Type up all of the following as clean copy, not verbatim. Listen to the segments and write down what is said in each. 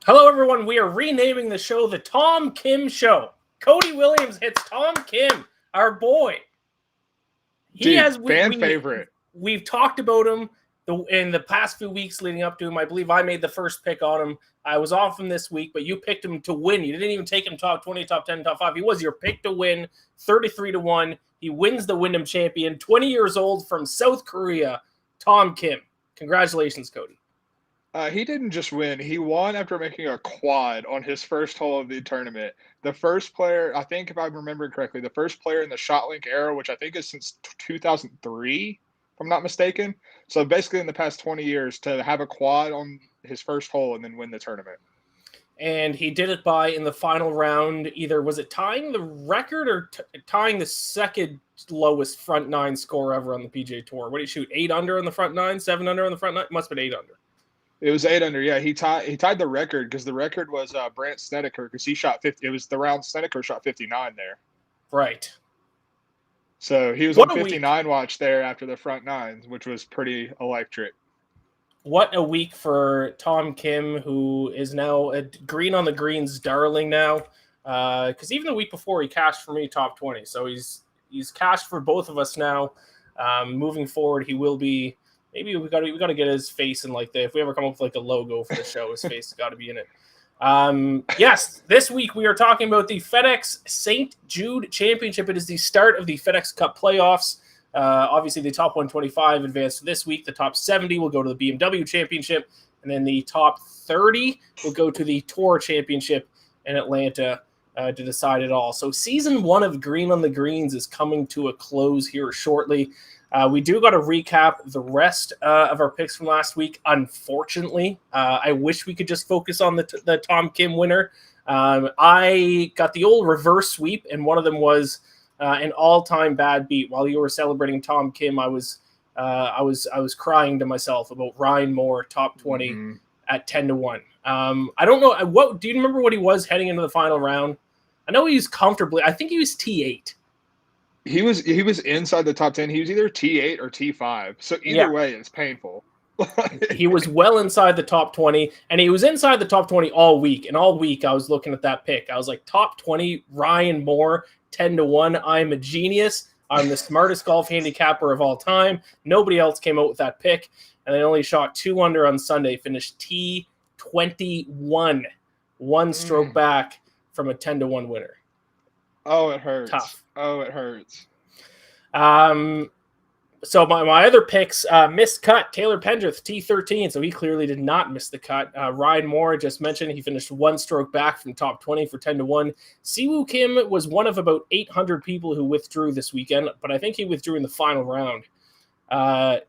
Hello, everyone. We are renaming the show the Tom Kim Show. Cody Williams hits Tom Kim, our boy. He Dude, has fan favorite. we've talked about him in the past few weeks leading up to him. I believe I made the first pick on him. I was off him this week, but you picked him to win. You didn't even take him top 20, top 10, top 5. He was your pick to win, 33-1. He wins the Wyndham Champion, 20 years old from South Korea, Tom Kim. Congratulations, Cody. He didn't just win. He won after making a quad on his first hole of the tournament. The first player, I think if I remember correctly, the first player in the ShotLink era, which I think is since 2003, if I'm not mistaken. So basically in the past 20 years to have a quad on his first hole and then win the tournament. And he did it by, in the final round, either was it tying the record or tying the second lowest front nine score ever on the PGA Tour? What did he shoot? 8 under on the front nine, 7 under on the front nine? Must have been 8 under. It was 8 under. Yeah, he tied the record because the record was Brandt Snedeker because he shot 50. It was the round Snedeker shot 59 there. Right. So he was on 59 watch there after the front nines, which was pretty electric. What a week for Tom Kim, who is now a green on the greens darling now. Because even the week before, he cashed for me top 20. So he's cashed for both of us now. Moving forward, he will be. Maybe we got to get his face in like if we ever come up with like a logo for the show, his face has got to be in it. Yes, this week we are talking about the FedEx St. Jude Championship. It is the start of the FedEx Cup playoffs. Obviously, the top 125 advanced this week. The top 70 will go to the BMW Championship, and then the top 30 will go to the Tour Championship in Atlanta to decide it all. So season 1 of Green on the Greens is coming to a close here shortly. We do got to recap the rest of our picks from last week. Unfortunately, I wish we could just focus on the Tom Kim winner. I got the old reverse sweep, and one of them was an all-time bad beat. While you were celebrating Tom Kim, I was crying to myself about Ryan Moore top 20 at 10-1. I don't know what. Do you remember what he was heading into the final round? I know he was comfortably. I think he was T8. He was inside the top 10. He was either T8 or T5. So either way, it's painful. He was well inside the top 20, and he was inside the top 20 all week. And all week, I was looking at that pick. I was like, top 20, Ryan Moore, 10-1. I'm a genius. I'm the smartest golf handicapper of all time. Nobody else came out with that pick, and I only shot 2 under on Sunday. Finished T21, 1 stroke back from a 10-1 winner. Oh, it hurts. Tough. Oh, it hurts. So my other picks, missed cut, Taylor Pendrith, T13, so he clearly did not miss the cut. Ryan Moore, just mentioned, he finished 1 stroke back from top 20 for 10-1. Siwoo Kim was one of about 800 people who withdrew this weekend, but I think he withdrew in the final round. I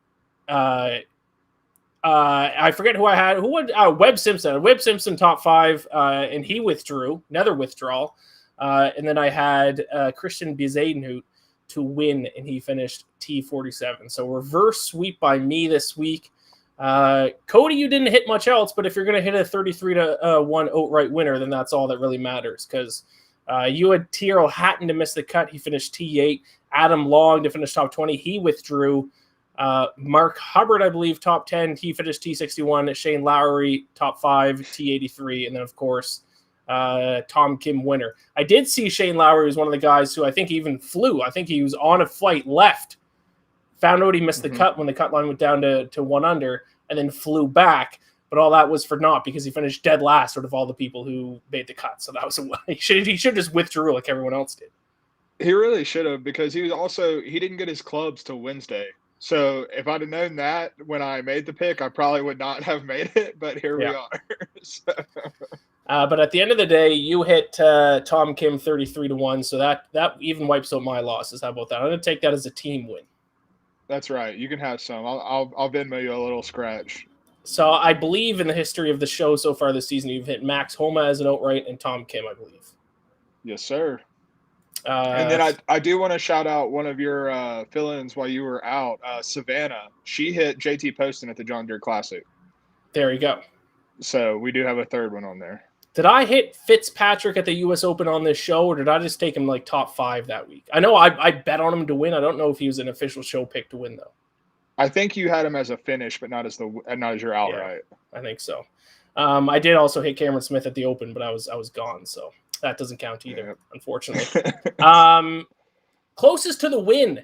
forget who I had. Who would Webb Simpson? Webb Simpson top 5, and he withdrew, another withdrawal. And then I had Christian Bezadenhout to win, and he finished T47. So reverse sweep by me this week. Cody, you didn't hit much else, but if you're going to hit a 33-1 outright winner, then that's all that really matters, because you had Tyrrell Hatton to miss the cut. He finished T8. Adam Long to finish top 20. He withdrew. Mark Hubbard, I believe, top 10. He finished T61. Shane Lowry, top 5, T83. And then, of course, Tom Kim winner. I did see Shane Lowry was one of the guys who I think even flew. I think he was on a flight, left, found out he missed the cut when the cut line went down to 1 under, and then flew back. But all that was for naught because he finished dead last out of all the people who made the cut. So that was he should just withdrew like everyone else did. He really should have, because he didn't get his clubs till Wednesday. So if I'd have known that when I made the pick, I probably would not have made it. But here we are. So. But at the end of the day, you hit Tom Kim 33-1, so that even wipes out my losses. How about that? I'm going to take that as a team win. That's right. You can have some. I'll Venmo you a little scratch. So I believe in the history of the show so far this season, you've hit Max Homa as an outright and Tom Kim, I believe. Yes, sir. And then I do want to shout out one of your fill-ins while you were out, Savannah. She hit JT Poston at the John Deere Classic. There you go. So we do have a third one on there. Did I hit Fitzpatrick at the U.S. Open on this show, or did I just take him like top 5 that week? I know I bet on him to win. I don't know if he was an official show pick to win, though. I think you had him as a finish, but not as your outright. Yeah, I think so. I did also hit Cameron Smith at the Open, but I was gone, so that doesn't count either, unfortunately. Closest to the win.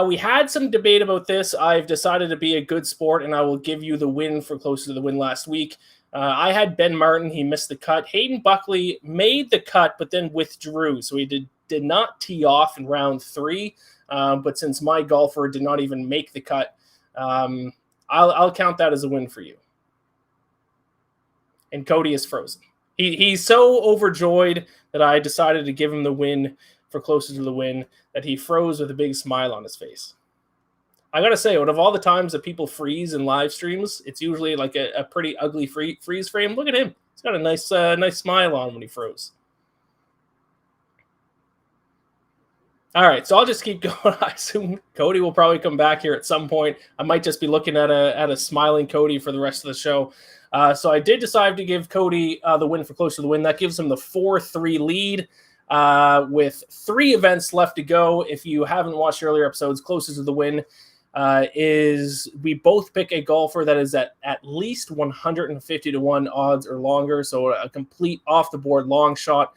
We had some debate about this. I've decided to be a good sport, and I will give you the win for closest to the win last week. I had Ben Martin. He missed the cut. Hayden Buckley made the cut, but then withdrew. So he did not tee off in round 3. But since my golfer did not even make the cut, I'll count that as a win for you. And Cody is frozen. He's so overjoyed that I decided to give him the win for closest to the win that he froze with a big smile on his face. I gotta say, out of all the times that people freeze in live streams, it's usually like a pretty ugly freeze frame. Look at him; he's got a nice smile on when he froze. All right, so I'll just keep going. I assume Cody will probably come back here at some point. I might just be looking at a smiling Cody for the rest of the show. So I did decide to give Cody the win for close to the win. That gives him the 4-3 lead with 3 events left to go. If you haven't watched earlier episodes, closest to the win is we both pick a golfer that is at least 150-1 odds or longer. So a complete off-the-board long shot.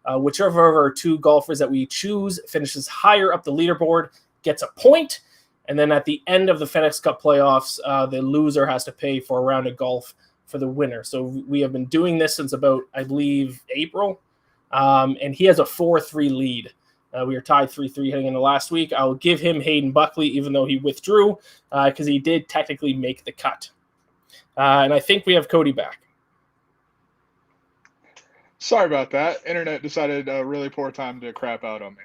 Whichever of our 2 golfers that we choose finishes higher up the leaderboard gets a point. And then at the end of the FedEx Cup playoffs, the loser has to pay for a round of golf for the winner. So we have been doing this since about, I believe, April. And he has a 4-3 lead. We were tied 3-3 heading into last week. I'll give him Hayden Buckley, even though he withdrew, because he did technically make the cut. And I think we have Cody back. Sorry about that. Internet decided a really poor time to crap out on me.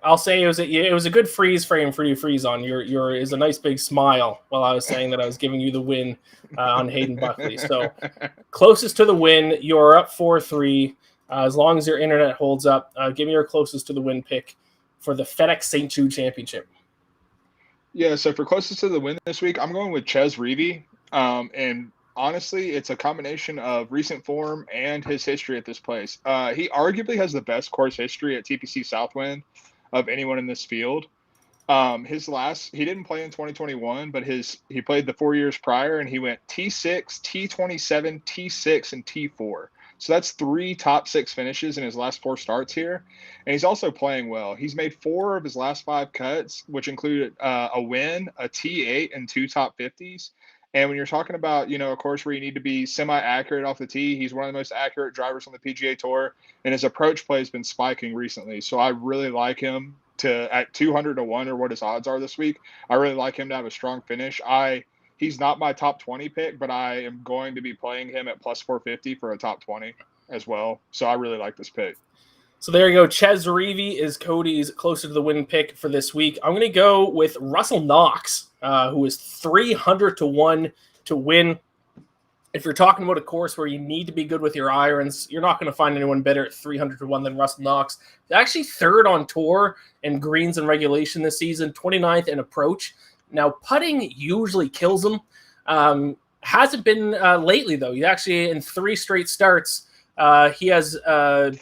I'll say it was a good freeze frame for you to freeze on. Your is a nice big smile while I was saying that I was giving you the win on Hayden Buckley. So closest to the win, you're up 4-3. As long as your internet holds up, give me your closest to the win pick for the FedEx St. Jude Championship. Yeah, so for closest to the win this week, I'm going with Ches Reavie. And honestly, it's a combination of recent form and his history at this place. He arguably has the best course history at TPC Southwind of anyone in this field. He didn't play in 2021, but he played the 4 years prior, and he went T6, T27, T6, and T4. So that's 3 top 6 finishes in his last 4 starts here. And he's also playing well. He's made 4 of his last 5 cuts, which included a win, a T8, and 2 top 50s. And when you're talking about, a course where you need to be semi-accurate off the tee, he's one of the most accurate drivers on the PGA Tour, and his approach play has been spiking recently. So I really like him at 200-1 or what his odds are this week. I really like him to have a strong finish. He's not my top 20 pick, but I am going to be playing him at plus 450 for a top 20 as well. So I really like this pick. So there you go. Ches Reavie is Cody's closer to the win pick for this week. I'm going to go with Russell Knox, who is 300-1 to win. If you're talking about a course where you need to be good with your irons, you're not going to find anyone better at 300-1 than Russell Knox. He's actually 3rd on tour in greens and regulation this season, 29th in approach. Now, putting usually kills him. Hasn't been lately, though. He's actually in 3 straight starts. He has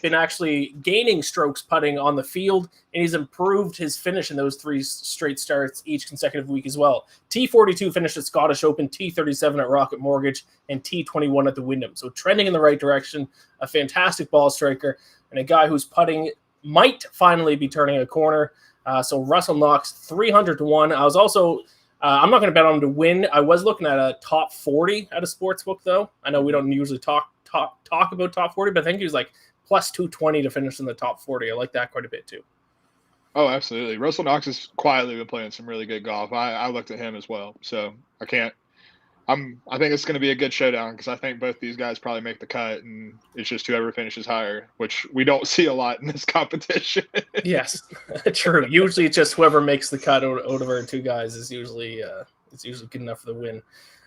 been actually gaining strokes putting on the field, and he's improved his finish in those 3 straight starts each consecutive week as well. T42 finished at Scottish Open, T37 at Rocket Mortgage, and T21 at the Wyndham. So trending in the right direction, a fantastic ball striker, and a guy whose putting might finally be turning a corner. So Russell Knox, 300-1. I was also, I'm not going to bet on him to win. I was looking at a top 40 at a sportsbook, though. I know we don't usually talk about top 40, but I think he was like plus 220 to finish in the top 40. I like that quite a bit too. Oh, absolutely. Russell Knox has quietly been playing some really good golf. I looked at him as well, so I think it's going to be a good showdown because I think both these guys probably make the cut, and it's just whoever finishes higher, which we don't see a lot in this competition. Yes, true. Usually it's just whoever makes the cut out of our 2 guys is usually good enough for the win.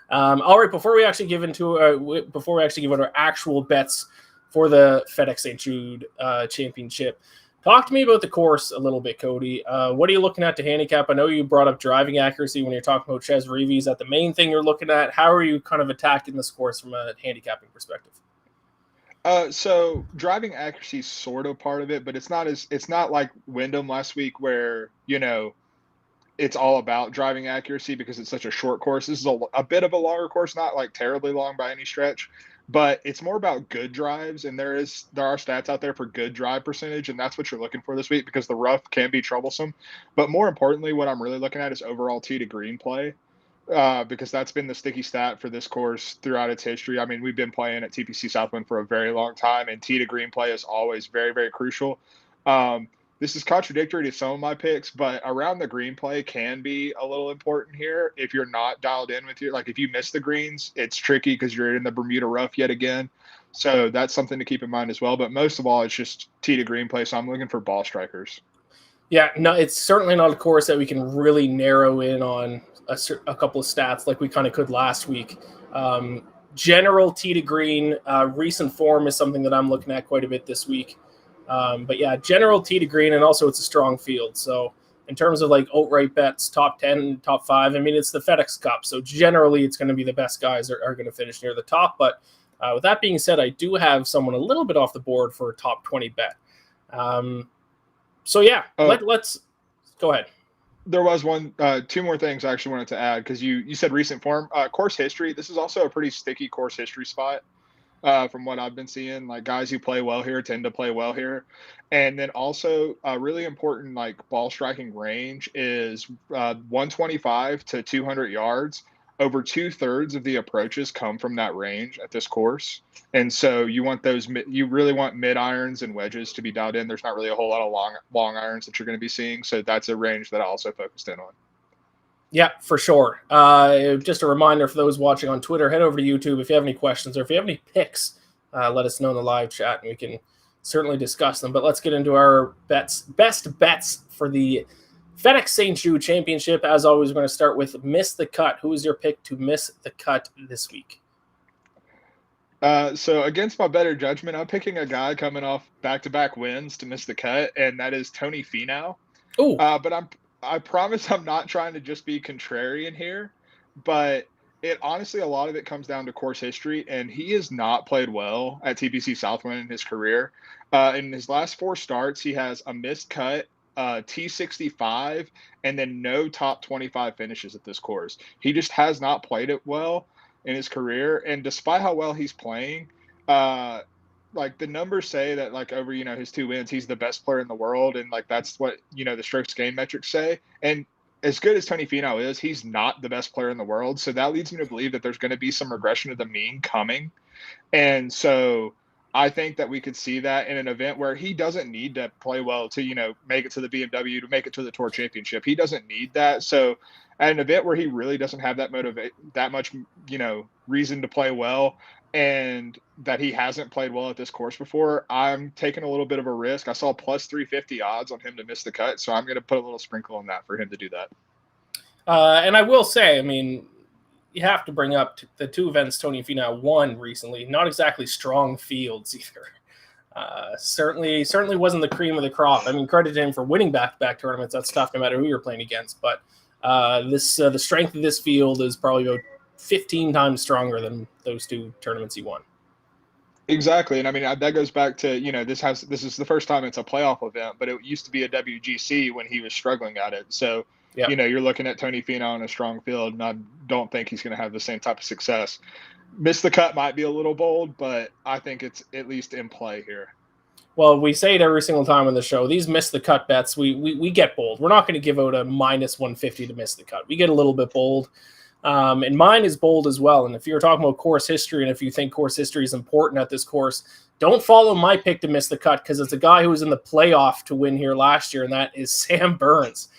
All right, before we actually give out our actual bets for the FedEx St. Jude Championship, talk to me about the course a little bit, Cody. What are you looking at to handicap? I know you brought up driving accuracy when you're talking about Ches Reavie. Is that the main thing you're looking at? How are you kind of attacking this course from a handicapping perspective? So driving accuracy is sort of part of it, but it's not like Wyndham last week where, it's all about driving accuracy because it's such a short course. This is a bit of a longer course, not like terribly long by any stretch, but it's more about good drives, and there are stats out there for good drive percentage, and that's what you're looking for this week because the rough can be troublesome. But more importantly, what I'm really looking at is overall tee to green play, because that's been the sticky stat for this course throughout its history. I mean, we've been playing at TPC Southwind for a very long time, and tee to green play is always very, very crucial. This is contradictory to some of my picks, but around the green play can be a little important here. If you're not dialed in with like if you miss the greens, it's tricky because you're in the Bermuda rough yet again. So that's something to keep in mind as well. But most of all, it's just tee to green play. So I'm looking for ball strikers. Yeah, no, it's certainly not a course that we can really narrow in on a couple of stats like we kind of could last week. General tee to green, recent form is something that I'm looking at quite a bit this week. But yeah, general tee to green, and also it's a strong field. So in terms of like outright bets, top 10, top 5, I mean, it's the FedEx Cup. So generally it's going to be the best guys are going to finish near the top. But with that being said, I do have someone a little bit off the board for a top 20 bet. So yeah, let's go ahead. There was two more things I actually wanted to add because you said recent form, course history. This is also a pretty sticky course history spot. From what I've been seeing, like guys who play well here tend to play well here. And then also a really important like ball striking range is 125 to 200 yards. Over 2/3 of the approaches come from that range at this course. And so you really want mid irons and wedges to be dialed in. There's not really a whole lot of long irons that you're going to be seeing. So that's a range that I also focused in on. Yeah, for sure. Just a reminder for those watching on Twitter, head over to YouTube. If you have any questions or if you have any picks, let us know in the live chat and we can certainly discuss them. But let's get into our best bets for the FedEx St. Jude Championship. As always, we're going to start with miss the cut. Who is your pick to miss the cut this week? So against my better judgment, I'm picking a guy coming off back-to-back wins to miss the cut, and that is Tony Finau. But I promise I'm not trying to just be contrarian here, but honestly, a lot of it comes down to course history, and he has not played well at TPC Southwind in his career. In his last 4 starts, he has a missed cut, T65, and then no top 25 finishes at this course. He just has not played it well in his career, and despite how well he's playing, like the numbers say that like over his 2 wins, he's the best player in the world, and like that's what the strokes gained metrics say. And as good as Tony Finau is, he's not the best player in the world. So that leads me to believe that there's going to be some regression of the mean coming. And so I think that we could see that in an event where he doesn't need to play well to make it to the BMW, to make it to the Tour Championship. He doesn't need that. So at an event where he really doesn't have that much reason to play well, and that he hasn't played well at this course before, I'm taking a little bit of a risk. I saw plus 350 odds on him to miss the cut, so I'm going to put a little sprinkle on that for him to do that. And I will say, I mean, you have to bring up the 2 events Tony Finau won recently. Not exactly strong fields either. Certainly wasn't the cream of the crop. I mean, credit to him for winning back-to-back tournaments. That's tough no matter who you're playing against. But the strength of this field is probably about 15 times stronger than those 2 tournaments he won. Exactly. And I mean, that goes back to, this is the first time it's a playoff event, but it used to be a WGC when he was struggling at it. So, yep. You're looking at Tony Finau in a strong field, and I don't think he's going to have the same type of success. Miss the cut might be a little bold, but I think it's at least in play here. Well, we say it every single time on the show. These miss the cut bets, we get bold. We're not going to give out a minus 150 to miss the cut. We get a little bit bold. And mine is bold as well. And if you're talking about course history, and if you think course history is important at this course, don't follow my pick to miss the cut, because it's a guy who was in the playoff to win here last year, and that is Sam Burns.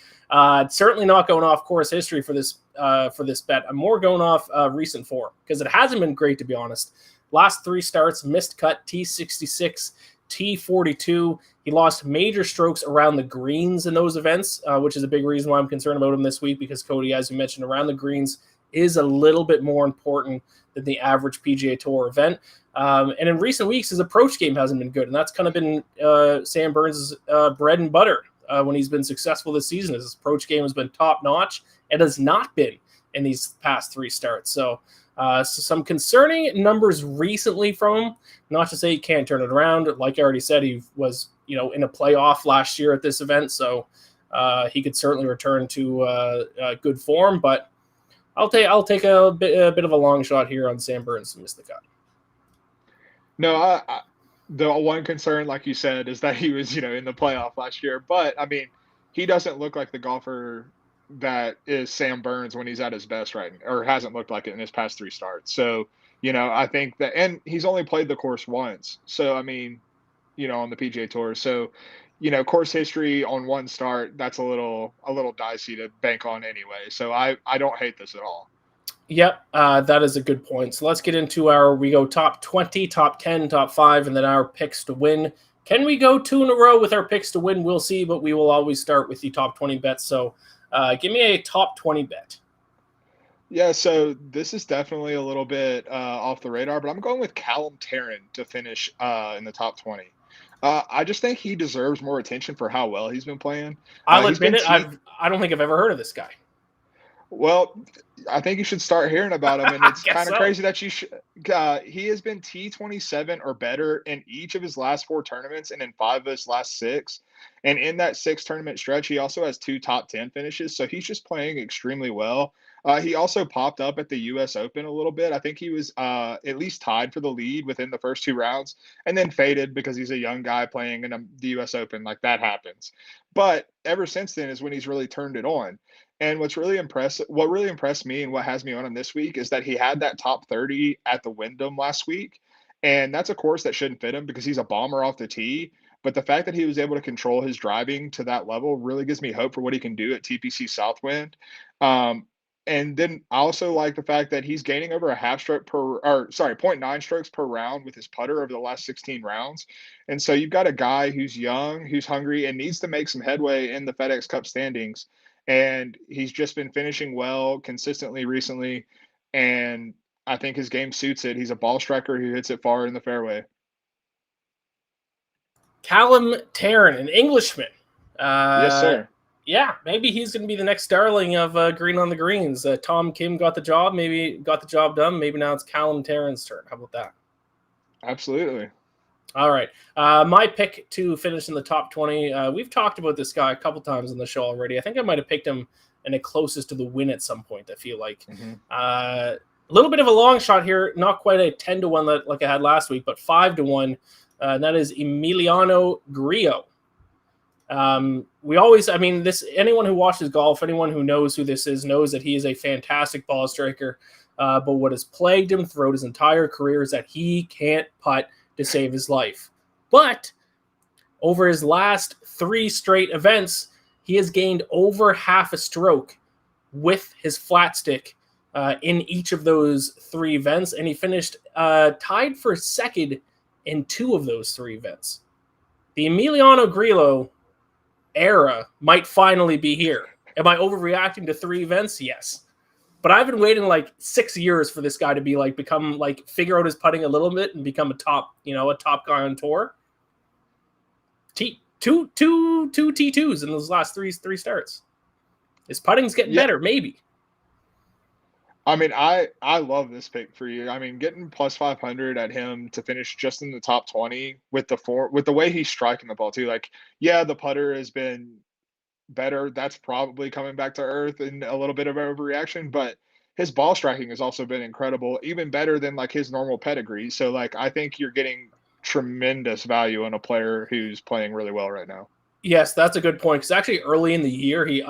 Certainly not going off course history for this bet. I'm more going off recent form, because it hasn't been great, to be honest. Last 3 starts, missed cut, T66, T42. He lost major strokes around the greens in those events, which is a big reason why I'm concerned about him this week, because Cody, as you mentioned, around the greens is a little bit more important than the average PGA Tour event. And in recent weeks, his approach game hasn't been good, and that's kind of been Sam Burns' bread and butter when he's been successful this season. His approach game has been top-notch. It has not been in these past 3 starts. So some concerning numbers recently from him. Not to say he can't turn it around. Like I already said, he was in a playoff last year at this event, so he could certainly return to good form. But I'll take a bit of a long shot here on Sam Burns to miss the cut. No, the one concern, like you said, is that he was, in the playoff last year. But I mean, he doesn't look like the golfer that is Sam Burns when he's at his best right now, or hasn't looked like it in his past three starts. So, I think that, and he's only played the course once. So, I mean, on the PGA Tour. So, course history on one start, that's a little dicey to bank on anyway. So I don't hate this at all. Yep, that is a good point. So let's get into we go top 20, top 10, top 5, and then our picks to win. Can we go 2 in a row with our picks to win? We'll see, but we will always start with the top 20 bets. So give me a top 20 bet. Yeah, so this is definitely a little bit off the radar, but I'm going with Callum Tarrant to finish in the top 20. I just think he deserves more attention for how well he's been playing. I'll He's admit been it, I don't think I've ever heard of this guy. Well, I think you should start hearing about him, and I it's guess kind of so. crazy that you should. He has been T27 or better in each of his last 4 tournaments, and in 5 of his last 6. And in that 6 tournament stretch, he also has 2 top 10 finishes. So he's just playing extremely well. He also popped up at the U.S. Open a little bit. I think he was at least tied for the lead within the first 2 rounds, and then faded because he's a young guy playing in the U.S. Open. Like that happens. But ever since then is when he's really turned it on. And what really impressed me and what has me on him this week is that he had that top 30 at the Wyndham last week. And that's a course that shouldn't fit him because he's a bomber off the tee. But the fact that he was able to control his driving to that level really gives me hope for what he can do at TPC Southwind. Um, and then I also like the fact that he's gaining over a half stroke zero point 0.9 strokes per round with his putter over the last 16 rounds. And so you've got a guy who's young, who's hungry, and needs to make some headway in the FedEx Cup standings, and he's just been finishing well consistently recently. And I think his game suits it. He's a ball striker who hits it far in the fairway. Callum Tarrant, an Englishman. Yes, Uh, sir. yeah, maybe he's going to be the next darling of Green on the Greens. Tom Kim got the job, maybe got the job done. Maybe now it's Callum Tarrant's turn. How about that? Absolutely. All right. My pick to finish in the top 20. We've talked about this guy a couple times on the show already. I think I might have picked him in the closest to the win at some point, I feel like. Mm-hmm. A little bit of a long shot here. Not quite a 10 to 1 like I had last week, but 5 to 1. And that is Emiliano Grillo. Anyone who watches golf, anyone who knows who this is, knows that he is a fantastic ball striker. But what has plagued him throughout his entire career is that he can't putt to save his life. But over his last 3 straight events, he has gained over half a stroke with his flat stick in each of those 3 events, and he finished tied for second in 2 of those 3 events. The Emiliano Grillo era might finally be here. Am I overreacting to 3 events? Yes. But I've been waiting like 6 years for this guy to be figure out his putting a little bit and become a top guy on tour. Two T2s in those last three starts. His putting's getting better, maybe. I mean, I love this pick for you. I mean, getting plus 500 at him to finish just in the top 20 with the way he's striking the ball too. Like, yeah, the putter has been better. That's probably coming back to earth and a little bit of overreaction, but his ball striking has also been incredible, even better than like his normal pedigree. So like I think you're getting tremendous value on a player who's playing really well right now. Yes, that's a good point. Because actually, early in the year, he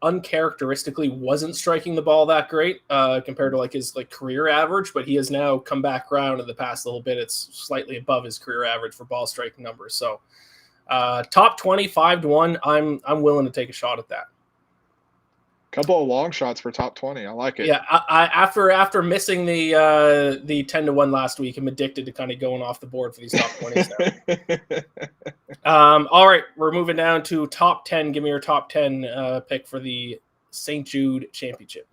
uncharacteristically wasn't striking the ball that great compared to his career average. But he has now come back around in the past little bit. It's slightly above his career average for ball striking numbers. So top 25 to 1. I'm willing to take a shot at that. Couple of long shots for top 20. I like it. Yeah, I after missing the 10 to 1 last week, I'm addicted to kind of going off the board for these top 20s now. All right, we're moving down to top 10. Give me your top 10 pick for the St. Jude Championship.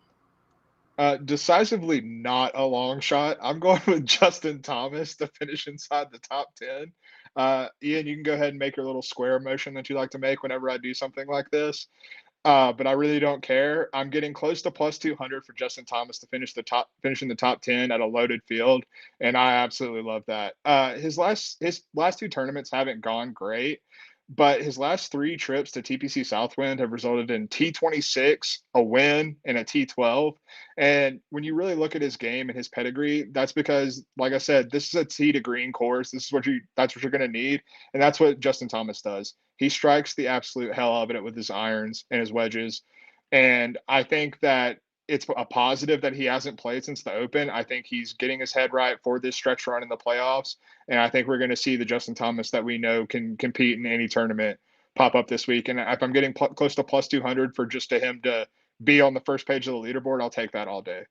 Decisively not a long shot. I'm going with Justin Thomas to finish inside the top 10. Iain, you can go ahead and make your little square motion that you like to make whenever I do something like this. But I really don't care. I'm getting close to plus 200 for Justin Thomas to finish in the top 10 at a loaded field, and I absolutely love that. His last 2 tournaments haven't gone great, but his last 3 trips to TPC Southwind have resulted in T26, a win, and a T12. And when you really look at his game and his pedigree, that's because, like I said, this is a tee to green course. That's what you're going to need, and that's what Justin Thomas does. He strikes the absolute hell out of it with his irons and his wedges, and I think that it's a positive that he hasn't played since the Open. I think he's getting his head right for this stretch run in the playoffs. And I think we're going to see the Justin Thomas that we know can compete in any tournament pop up this week. And if I'm getting close to plus 200 for just to him to be on the first page of the leaderboard, I'll take that all day.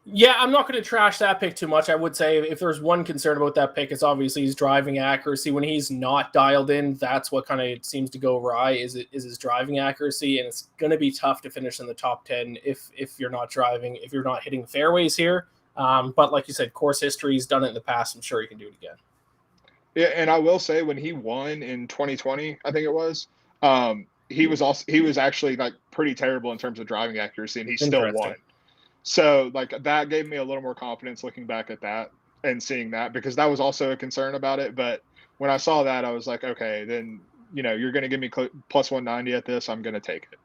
Yeah, I'm not going to trash that pick too much. I would say if there's one concern about that pick, it's obviously his driving accuracy. When he's not dialed in, that's what kind of seems to go awry is his driving accuracy, and it's going to be tough to finish in the top 10 if you're not driving, if you're not hitting fairways here. But like you said, course history, he's done it in the past. I'm sure he can do it again. Yeah, and I will say when he won in 2020, I think it was, he was actually like pretty terrible in terms of driving accuracy, and he still won. So, like, that gave me a little more confidence looking back at that and seeing that, because that was also a concern about it. But when I saw that, I was like, okay, then, you're going to give me plus 190 at this. I'm going to take it.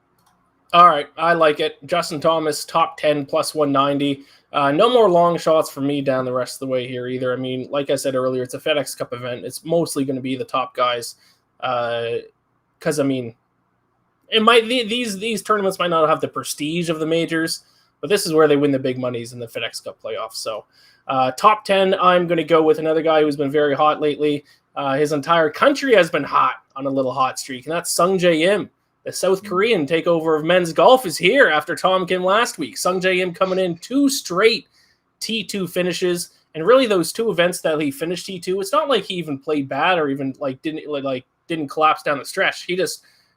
All right. I like it. Justin Thomas, top 10, plus 190. No more long shots for me down the rest of the way here either. I mean, like I said earlier, it's a FedEx Cup event. It's mostly going to be the top guys. Because, I mean, these tournaments might not have the prestige of the majors, but this is where they win the big monies in the FedEx Cup playoffs. So top 10, I'm going to go with another guy who's been very hot lately. His entire country has been hot on a little hot streak, and that's Sungjae Im. The South Korean takeover of men's golf is here after Tom Kim last week. Sungjae Im coming in 2 straight T2 finishes, and really those 2 events that he finished T2, it's not like he even played bad or even didn't collapse down the stretch.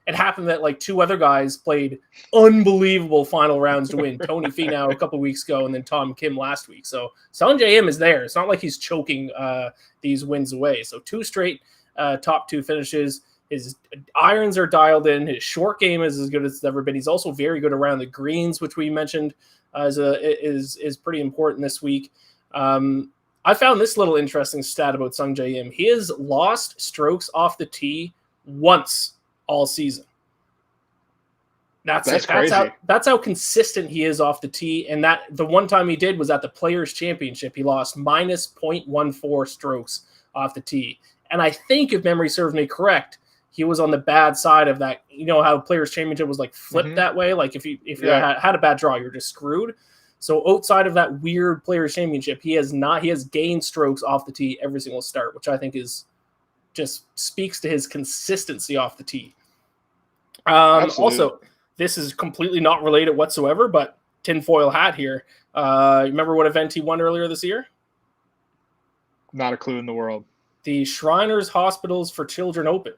It happened that like 2 other guys played unbelievable final rounds to win. Tony Finau a couple weeks ago, and then Tom Kim last week. So Sungjae Im is there. It's not like he's choking these wins away. So 2 straight top 2 finishes. His irons are dialed in. His short game is as good as it's ever been. He's also very good around the greens, which we mentioned is pretty important this week. I found this little interesting stat about Sungjae Im. He has lost strokes off the tee once all season. That's crazy. That's how consistent he is off the tee. And that the one time he did was at the Players Championship. He lost minus 0.14 strokes off the tee. And I think, if memory serves me correct, he was on the bad side of that. You know how Players Championship was like flipped that way? Like if you had a bad draw, you're just screwed. So outside of that weird Players Championship, he has gained strokes off the tee every single start, which I think is just speaks to his consistency off the tee. Also, this is completely not related whatsoever, but tinfoil hat here. Remember what event he won earlier this year? Not a clue in the world. The Shriners Hospitals for Children Open.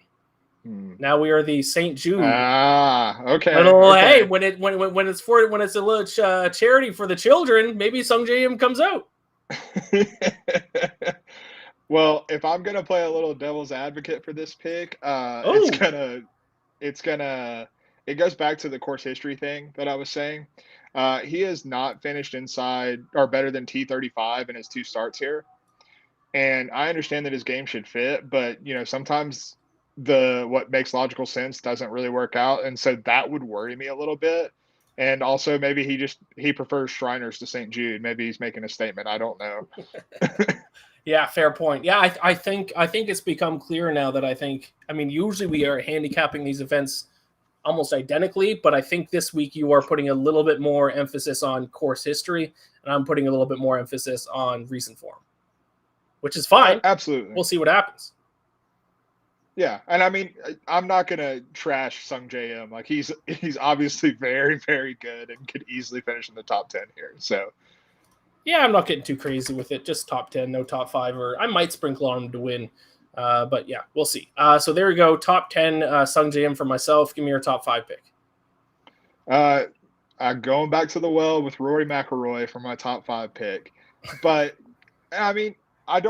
Now we are the St. Jude. Okay. Hey, when it's a little charity for the children, maybe Sungjae Im comes out. Well, if I'm gonna play a little devil's advocate for this pick, it goes back to the course history thing that I was saying. He has not finished inside or better than T35 in his 2 starts here. And I understand that his game should fit, but sometimes what makes logical sense doesn't really work out. And so that would worry me a little bit. And also maybe he prefers Shriners to St. Jude. Maybe he's making a statement. I don't know. Yeah, fair point. Yeah, I think it's become clear now that usually we are handicapping these events almost identically, but I think this week you are putting a little bit more emphasis on course history, and I'm putting a little bit more emphasis on recent form, which is fine. Absolutely. We'll see what happens. Yeah, and I mean, I'm not gonna trash Sungjae Im. Like he's obviously very, very good and could easily finish in the top 10 here. So yeah, I'm not getting too crazy with it. Just top 10, no top 5, or I might sprinkle on him to win. But yeah, we'll see. So there we go. Top 10, Sungjae Im for myself. Give me your top 5 pick. Going back to the well with Rory McIlroy for my top 5 pick. But I mean, I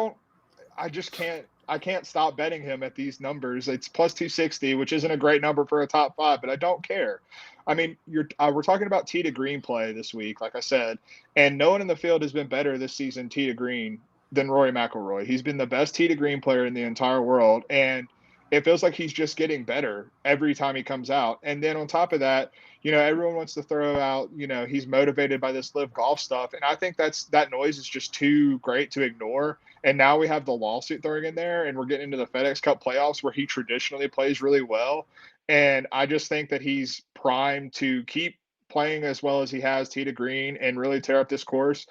can't stop betting him at these numbers. It's plus 260, which isn't a great number for a top 5, but I don't care. I mean, we're talking about tee to green play this week, like I said, and no one in the field has been better this season tee to green than Rory McIlroy. He's been the best tee to green player in the entire world, and it feels like he's just getting better every time he comes out. And then on top of that, everyone wants to throw out, he's motivated by this live golf stuff. And I think that noise is just too great to ignore. And now we have the lawsuit throwing in there, and we're getting into the FedEx Cup playoffs where he traditionally plays really well. And I just think that he's primed to keep playing as well as he has tee to green and really tear up this course.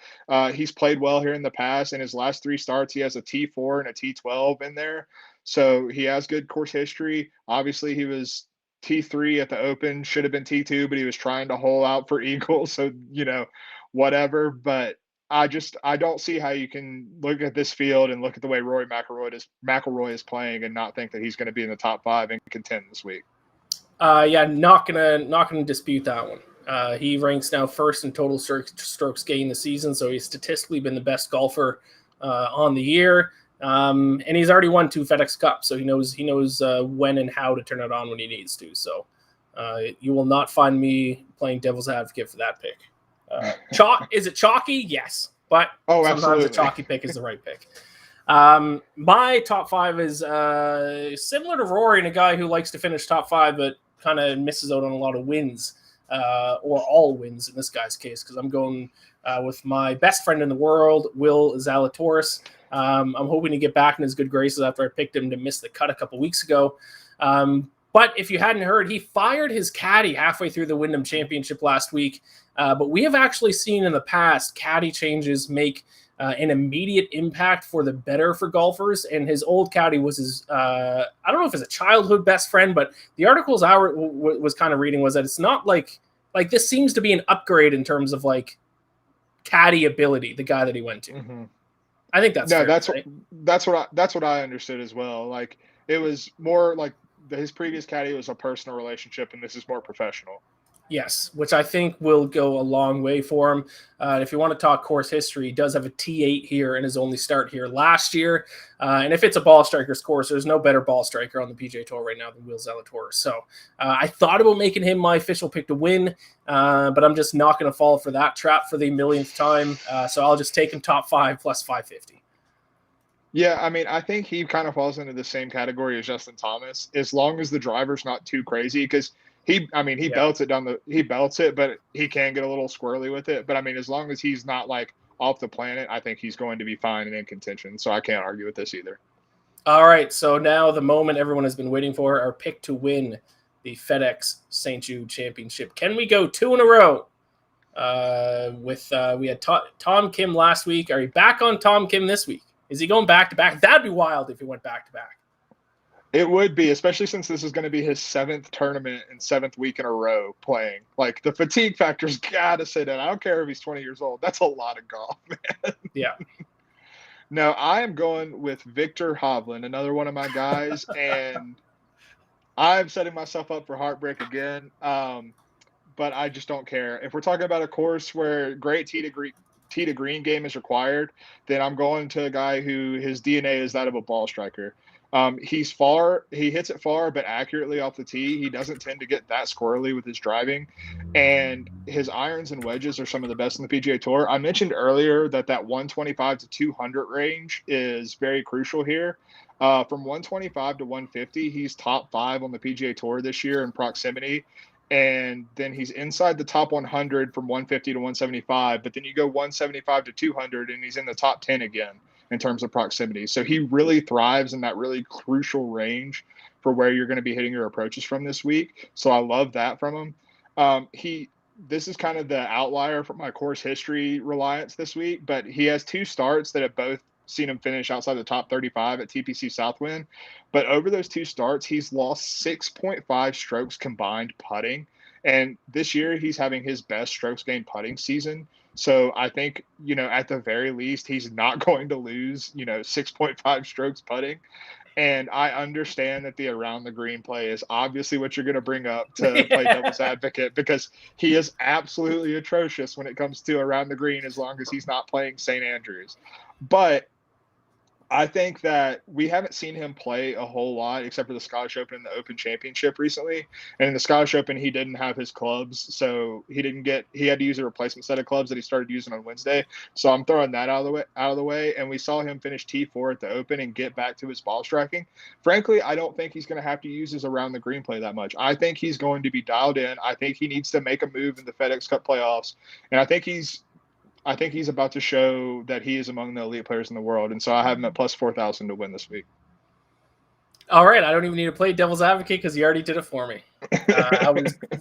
He's played well here in the past. In his last 3 starts, he has a T4 and a T12 in there. So he has good course history. Obviously, he was T3 at the Open, should have been T2, but he was trying to hole out for eagle. So, whatever. But I don't see how you can look at this field and look at the way Rory McIlroy is playing and not think that he's going to be in the top 5 and contend this week. Yeah, not gonna dispute that one. He ranks now first in total strokes gained this season, so he's statistically been the best golfer on the year. And he's already won 2 FedEx Cups, so he knows when and how to turn it on when he needs to. So you will not find me playing devil's advocate for that pick. Is it chalky? Yes, but sometimes absolutely. a chalky pick is the right pick. My top 5 is similar to Rory, and a guy who likes to finish top 5 but kind of misses out on a lot of wins, or all wins in this guy's case, because I'm going with my best friend in the world, Will Zalatoris. I'm hoping to get back in his good graces after I picked him to miss the cut a couple weeks ago. But if you hadn't heard, he fired his caddy halfway through the Wyndham Championship last week. But we have actually seen in the past caddy changes make an immediate impact for the better for golfers. And his old caddy was his, I don't know if it's a childhood best friend, but the articles I was kind of reading was that it's not like this seems to be an upgrade in terms of like caddy ability, the guy that he went to. Mm-hmm. I think that's that's what I understood as well. Like, it was more like his previous caddy was a personal relationship, and this is more professional. Yes, which I think will go a long way for him. If you want to talk course history, he does have a T8 here in his only start here last year. And if it's a ball striker's course, there's no better ball striker on the PGA Tour right now than Will Zalatoris. So I thought about making him my official pick to win, but I'm just not going to fall for that trap for the millionth time. So I'll just take him top 5 plus 550. Yeah, I mean, I think he kind of falls into the same category as Justin Thomas, as long as the driver's not too crazy, because he belts it, but he can get a little squirrely with it. But I mean, as long as he's not like off the planet, I think he's going to be fine and in contention. So I can't argue with this either. All right. So now the moment everyone has been waiting for, our pick to win the FedEx St. Jude Championship. Can we go 2 in a row? We had Tom Kim last week. Are you back on Tom Kim this week? Is he going back to back? That'd be wild if he went back to back. It would be, especially since this is going to be his 7th tournament and 7th week in a row playing. Like, the fatigue factor's got to sit in. I don't care if he's 20 years old. That's a lot of golf, man. Yeah. No, I am going with Victor Hovland, another one of my guys, and I'm setting myself up for heartbreak again. But I just don't care. If we're talking about a course where great tee to green game is required, then I'm going to a guy who his DNA is that of a ball striker. He hits it far, but accurately off the tee. He doesn't tend to get that squirrely with his driving, and his irons and wedges are some of the best in the PGA Tour. I mentioned earlier that 125 to 200 range is very crucial here. From 125 to 150, he's top 5 on the PGA Tour this year in proximity. And then he's inside the top 100 from 150 to 175, but then you go 175 to 200 and he's in the top 10 again in terms of proximity. So he really thrives in that really crucial range for where you're going to be hitting your approaches from this week. So I love that from him. This is kind of the outlier for my course history reliance this week, but he has 2 starts that have both seen him finish outside the top 35 at TPC Southwind. But over those 2 starts, he's lost 6.5 strokes combined putting. And this year he's having his best strokes gained putting season. So I think, at the very least, he's not going to lose, 6.5 strokes putting. And I understand that the around the green play is obviously what you're going to bring up to play devil's advocate, because he is absolutely atrocious when it comes to around the green as long as he's not playing St. Andrews. But I think that we haven't seen him play a whole lot except for the Scottish Open and the Open Championship recently. And in the Scottish Open, he didn't have his clubs, so he had to use a replacement set of clubs that he started using on Wednesday. So I'm throwing that out of the way. And we saw him finish T4 at the Open and get back to his ball striking. Frankly, I don't think he's going to have to use his around the green play that much. I think he's going to be dialed in. I think he needs to make a move in the FedEx Cup playoffs, and I think he's about to show that he is among the elite players in the world, and so I have him at plus 4,000 to win this week. All right, I don't even need to play devil's advocate because you already did it for me.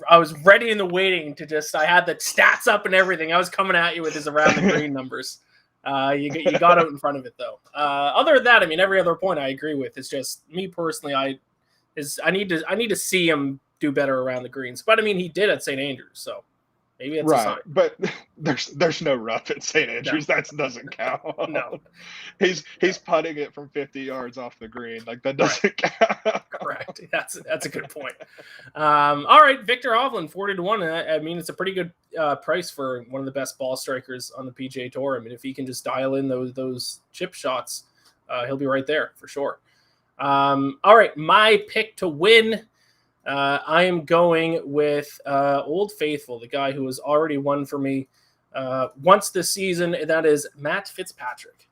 I was ready in the waiting to I had the stats up and everything. I was coming at you with his around the green numbers. You got out in front of it though. Other than that, I mean, every other point I agree with. It's just me personally. I need to see him do better around the greens. But I mean, he did at St. Andrews, so. Maybe it's a sign. But there's no rough at St. Andrews. No. That doesn't count. No. He's putting it from 50 yards off the green. Like, that doesn't count. Correct. That's a good point. All right, Victor Hovland, 40-1. I mean, it's a pretty good price for one of the best ball strikers on the PGA Tour. I mean, if he can just dial in those chip shots, he'll be right there for sure. All right, my pick to win. I am going with Old Faithful, the guy who has already won for me once this season, and that is Matt Fitzpatrick.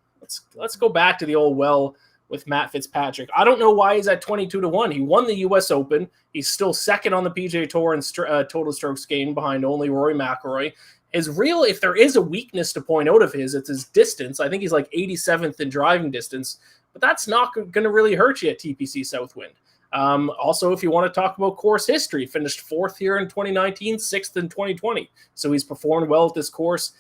Let's go back to the old well with Matt Fitzpatrick. I don't know why he's at 22-1. He won the U.S. Open. He's still second on the PGA Tour in total strokes gained behind only Rory McIlroy. If there is a weakness to point out of his, it's his distance. I think he's like 87th in driving distance, but that's not going to really hurt you at TPC Southwind. Also, if you want to talk about course history, finished 4th here in 2019, 6th in 2020. So he's performed well at this course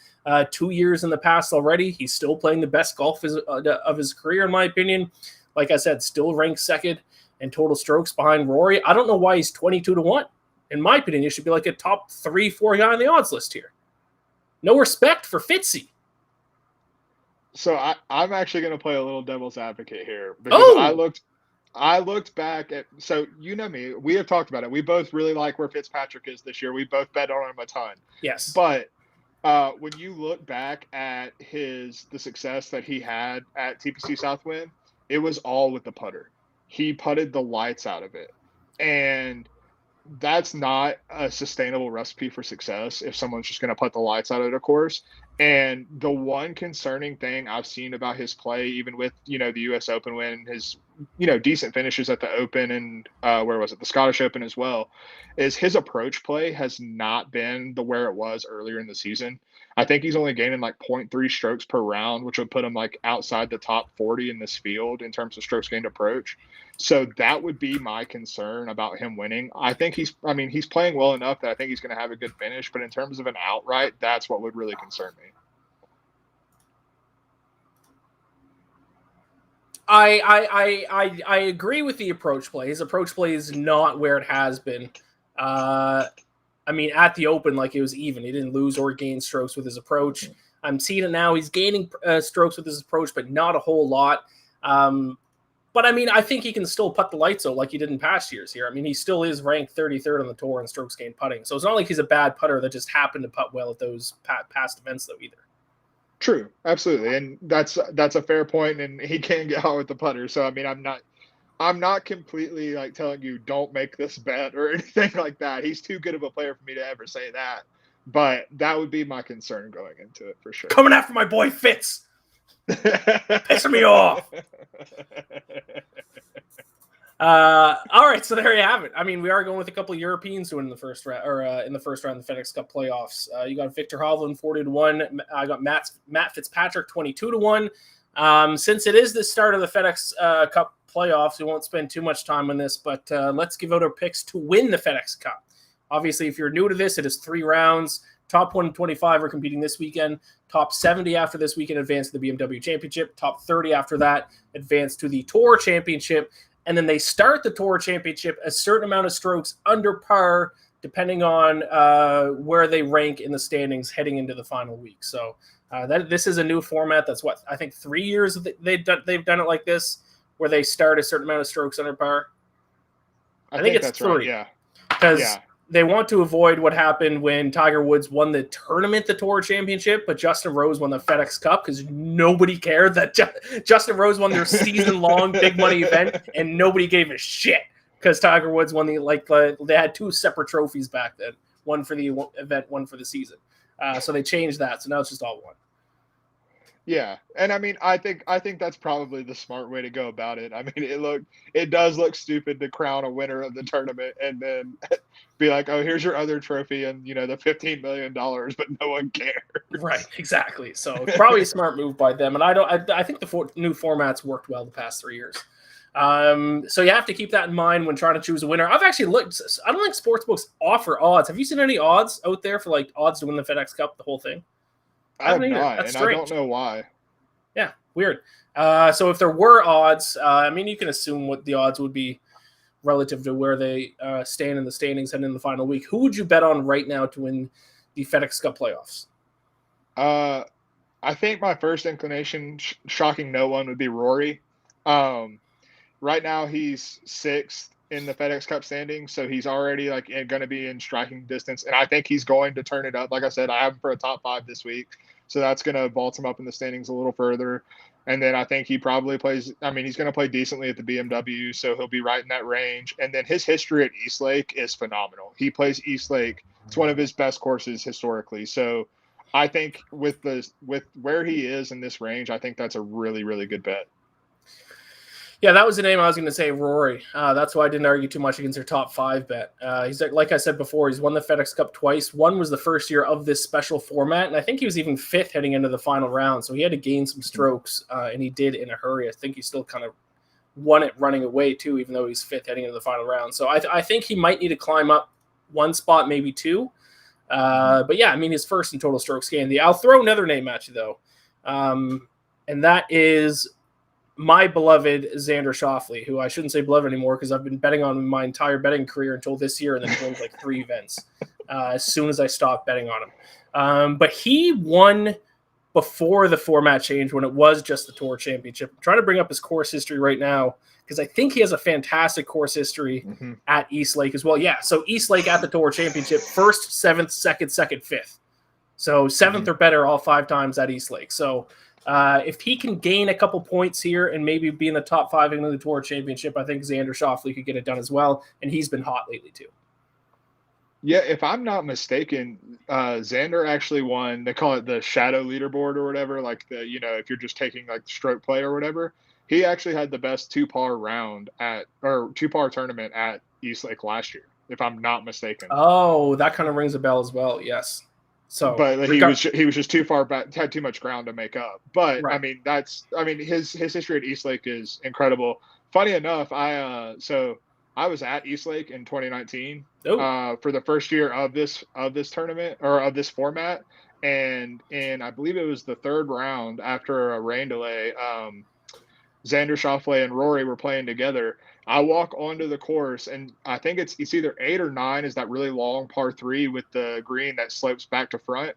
2 years in the past already. He's still playing the best golf of his career, in my opinion. Like I said, still ranked second in total strokes behind Rory. I don't know why he's 22-1. In my opinion, he should be like a top 3-4 guy on the odds list here. No respect for Fitzy. So I'm actually going to play a little devil's advocate here because I looked back at, so you know me, we have talked about it. We both really like where Fitzpatrick is this year. We both bet on him a ton. Yes. But when you look back at the success that he had at TPC Southwind, it was all with the putter. He putted the lights out of it. And that's not a sustainable recipe for success if someone's just going to put the lights out of a course. And the one concerning thing I've seen about his play, even with, the U.S. Open win, his, decent finishes at the Open and the Scottish Open as well, is his approach play has not been where it was earlier in the season. I think he's only gaining like 0.3 strokes per round, which would put him like outside the top 40 in this field in terms of strokes gained approach. So that would be my concern about him winning. I think he's playing well enough that I think he's going to have a good finish, but in terms of an outright, that's what would really concern me. I agree with the approach play. His approach play is not where it has been. At the Open, like it was even. He didn't lose or gain strokes with his approach. I'm seeing it now. He's gaining strokes with his approach, but not a whole lot. But I think he can still putt the lights out like he did in past years here. He still is ranked 33rd on the tour in strokes gained putting. So it's not like he's a bad putter that just happened to putt well at those past events, though, either. True, absolutely, and that's a fair point, and he can get hot with the putter. So I'm not completely like telling you don't make this bet or anything like that. He's too good of a player for me to ever say that, but that would be my concern going into it for sure. Coming after my boy Fitz, pissing me off. All right, so there you have it. We are going with a couple of Europeans who in the first round in the first round of the FedEx Cup playoffs. You got Victor Hovland 40-1. I got Matt Fitzpatrick 22-1. Since it is the start of the FedEx Cup playoffs, we won't spend too much time on this, but let's give out our picks to win the FedEx Cup. Obviously, if you're new to this, it is 3 rounds. Top 125 are competing this weekend. Top 70 after this weekend advance to the BMW Championship. Top 30 after that advance to the Tour Championship. And then they start the Tour Championship a certain amount of strokes under par, depending on where they rank in the standings heading into the final week. So this is a new format. That's I think 3 years they've done it like this, where they start a certain amount of strokes under par. I think it's 3. Right, yeah. Because they want to avoid what happened when Tiger Woods won the tournament, the Tour Championship, but Justin Rose won the FedEx Cup because nobody cared that Justin Rose won their season-long big money event, and nobody gave a shit because Tiger Woods won they had 2 separate trophies back then, one for the event, one for the season. So they changed that, so now it's just all one. Yeah, and I mean, I think that's probably the smart way to go about it. I mean, it does look stupid to crown a winner of the tournament and then be like, oh, here's your other trophy and the $15 million, but no one cares. Right, exactly. So it's probably a smart move by them, and I think the new formats worked well the past 3 years. So you have to keep that in mind when trying to choose a winner. I've actually looked. I don't think sportsbooks offer odds. Have you seen any odds out there for like odds to win the FedEx Cup, the whole thing? I have not, and strange. I don't know why. Yeah, weird. So if there were odds, I mean, you can assume what the odds would be relative to where they stand in the standings and in the final week. Who would you bet on right now to win the FedEx Cup playoffs? I think my first inclination, shocking no one, would be Rory. Right now he's 6th in the FedEx Cup standings, so he's already going to be in striking distance, and I think he's going to turn it up. Like I said, I have him for a top 5 this week, so that's going to vault him up in the standings a little further. And then I think he probably plays. I mean, he's going to play decently at the BMW, so he'll be right in that range. And then his history at Eastlake is phenomenal. He plays Eastlake; it's one of his best courses historically. So I think with where he is in this range, I think that's a really, really good bet. Yeah, that was the name I was going to say, Rory. That's why I didn't argue too much against their top 5 bet. He's like I said before, he's won the FedEx Cup twice. One was the first year of this special format, and I think he was even 5th heading into the final round. So he had to gain some strokes, and he did in a hurry. I think he still kind of won it running away too, even though he's 5th heading into the final round. So I think he might need to climb up 1 spot, maybe 2. But yeah, I mean, his first in total strokes gained. I'll throw another name at you though, and that is my beloved Xander Schauffele, who I shouldn't say beloved anymore because I've been betting on him my entire betting career until this year, and then he won like 3 events as soon as I stopped betting on him. But he won before the format change when it was just the Tour Championship. I'm trying to bring up his course history right now because I think he has a fantastic course history at Eastlake as well. Yeah, so Eastlake at the Tour Championship, 1st, 7th, 2nd, 2nd, 5th. So 7th or better all 5 times at Eastlake. So if he can gain a couple points here and maybe be in the top 5 in the Tour Championship, I think Xander Schauffele could get it done as well, and he's been hot lately too. Yeah, if I'm not mistaken, Xander actually won. They call it the shadow leaderboard or whatever. Like if you're just taking like the stroke play or whatever, he actually had the best 2-par round 2-par tournament at Eastlake last year, if I'm not mistaken. Oh, that kind of rings a bell as well. Yes. So, but he was just too far back, had too much ground to make up. But right. I mean his history at Eastlake is incredible. Funny enough, I was at Eastlake in 2019 for the first year of this tournament or of this format, and I believe it was the 3rd round after a rain delay. Xander Schauffele and Rory were playing together. I walk onto the course, and I think it's either 8 or 9 is that really long par 3 with the green that slopes back to front.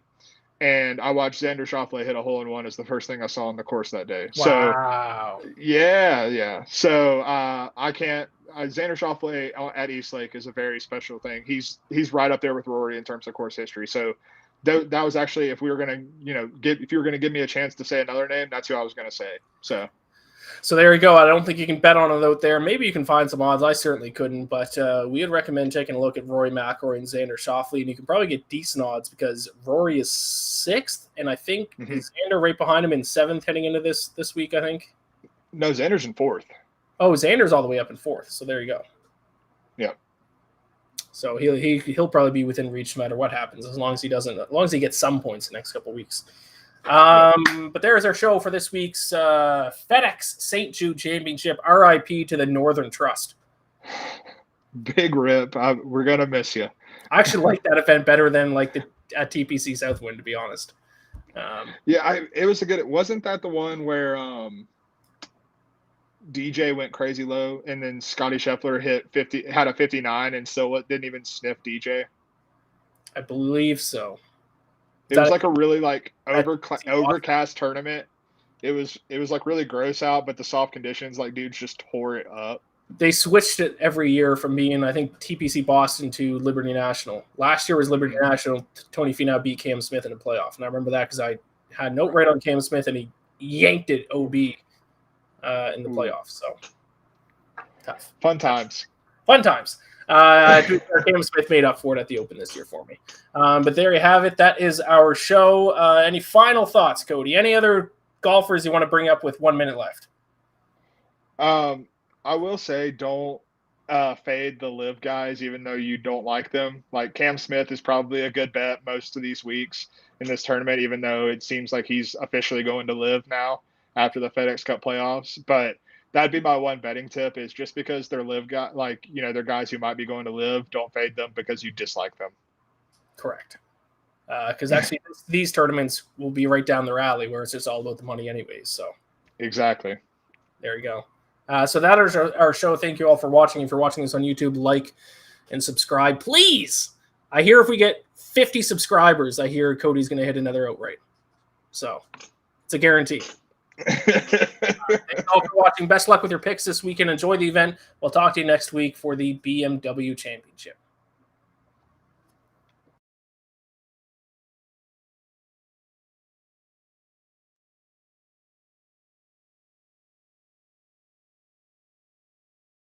And I watched Xander Schauffele hit a hole-in-one as the first thing I saw on the course that day. Wow. So, yeah. So Xander Schauffele at Eastlake is a very special thing. He's right up there with Rory in terms of course history. So that was actually, if we were going to, if you were going to give me a chance to say another name, that's who I was going to say. So there you go. I don't think you can bet on it out there. Maybe you can find some odds. I certainly couldn't, but we would recommend taking a look at Rory McIlroy and Xander Schauffele, and you can probably get decent odds because Rory is 6th, and I think Xander right behind him in 7th heading into this week, I think. No, Xander's in 4th. Oh, Xander's all the way up in 4th, so there you go. Yeah. So he'll probably be within reach no matter what happens, as long as he gets some points the next couple of weeks. But there's our show for this week's FedEx St. Jude Championship. RIP to the Northern Trust. Big rip. We're gonna miss you. I actually like that event better than like at TPC Southwind, to be honest. It was a good. Wasn't that the one where DJ went crazy low, and then Scotty Scheffler had a 59, and still didn't even sniff DJ? I believe so. It was like a really overcast tournament. It was like really gross out, but the soft conditions, like dudes just tore it up. they switched it every year from being, I think, TPC Boston to Liberty National. Last year was Liberty National. Tony Finau beat Cam Smith in the playoff, and I remember that because I had a note right on Cam Smith, and he yanked it OB in the playoffs. So tough. Fun times. Cam Smith made up for it at the Open this year for me. But there you have it. That is our show. Any final thoughts, Cody? Any other golfers you want to bring up with 1 minute left? I will say don't fade the live guys, even though you don't like them. Like Cam Smith is probably a good bet most of these weeks in this tournament, even though it seems like he's officially going to live now after the FedEx Cup playoffs. But that'd be my one betting tip is just because they're live guy, like, you know, they're guys who might be going to live, don't fade them because you dislike them. Correct. Because actually these tournaments will be right down their alley where it's just all about the money anyways. So exactly. There you go. So that is our show. Thank you all for watching. If you're watching this on YouTube, like and subscribe. Please. I hear if we get 50 subscribers, I hear Cody's going to hit another outright. So it's a guarantee. Thank you all for watching. Best luck with your picks this weekend. Enjoy the event. We'll talk to you next week for the BMW Championship.